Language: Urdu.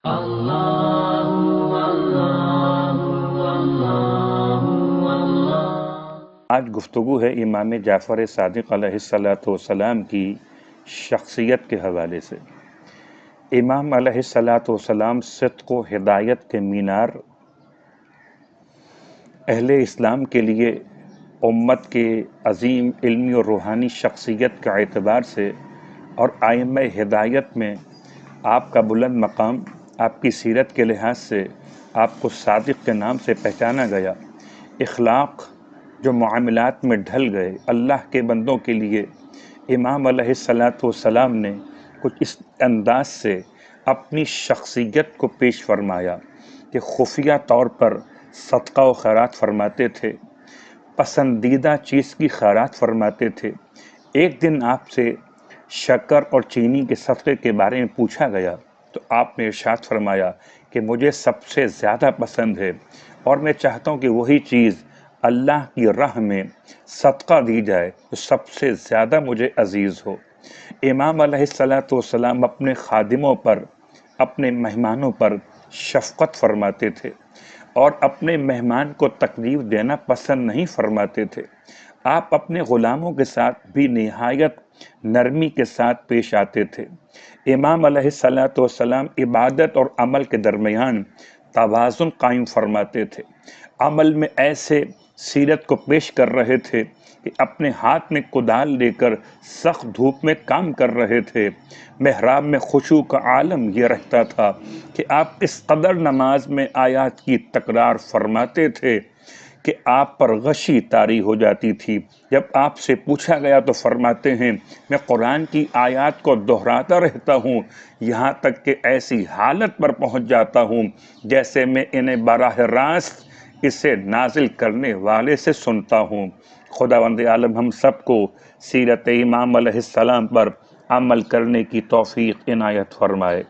آج گفتگو ہے امام جعفر صادق علیہ الصلوۃ والسلام کی شخصیت کے حوالے سے۔ امام علیہ الصلوۃ والسلام صدق و ہدایت کے مینار، اہل اسلام کے لیے امت کے عظیم علمی اور روحانی شخصیت کے اعتبار سے اور ائمہ ہدایت میں آپ کا بلند مقام، آپ کی سیرت کے لحاظ سے آپ کو صادق کے نام سے پہچانا گیا۔ اخلاق جو معاملات میں ڈھل گئے اللہ کے بندوں کے لیے، امام علیہ الصلوۃ والسلام نے کچھ اس انداز سے اپنی شخصیت کو پیش فرمایا کہ خفیہ طور پر صدقہ و خیرات فرماتے تھے، پسندیدہ چیز کی خیرات فرماتے تھے۔ ایک دن آپ سے شکر اور چینی کے صدقے کے بارے میں پوچھا گیا تو آپ نے ارشاد فرمایا کہ مجھے سب سے زیادہ پسند ہے اور میں چاہتا ہوں کہ وہی چیز اللہ کی راہ میں صدقہ دی جائے تو سب سے زیادہ مجھے عزیز ہو۔ امام علیہ الصلوۃ والسلام اپنے خادموں پر، اپنے مہمانوں پر شفقت فرماتے تھے اور اپنے مہمان کو تکلیف دینا پسند نہیں فرماتے تھے۔ آپ اپنے غلاموں کے ساتھ بھی نہایت نرمی کے ساتھ پیش آتے تھے۔ امام علیہ الصلوۃ والسلام عبادت اور عمل کے درمیان توازن قائم فرماتے تھے۔ عمل میں ایسے سیرت کو پیش کر رہے تھے کہ اپنے ہاتھ میں کدال لے کر سخت دھوپ میں کام کر رہے تھے۔ محراب میں خشوع کا عالم یہ رہتا تھا کہ آپ اس قدر نماز میں آیات کی تکرار فرماتے تھے کہ آپ پر غشی طاری ہو جاتی تھی۔ جب آپ سے پوچھا گیا تو فرماتے ہیں میں قرآن کی آیات کو دہراتا رہتا ہوں یہاں تک کہ ایسی حالت پر پہنچ جاتا ہوں جیسے میں انہیں براہ راست اسے نازل کرنے والے سے سنتا ہوں۔ خداوند عالم ہم سب کو سیرت امام علیہ السلام پر عمل کرنے کی توفیق عنایت فرمائے۔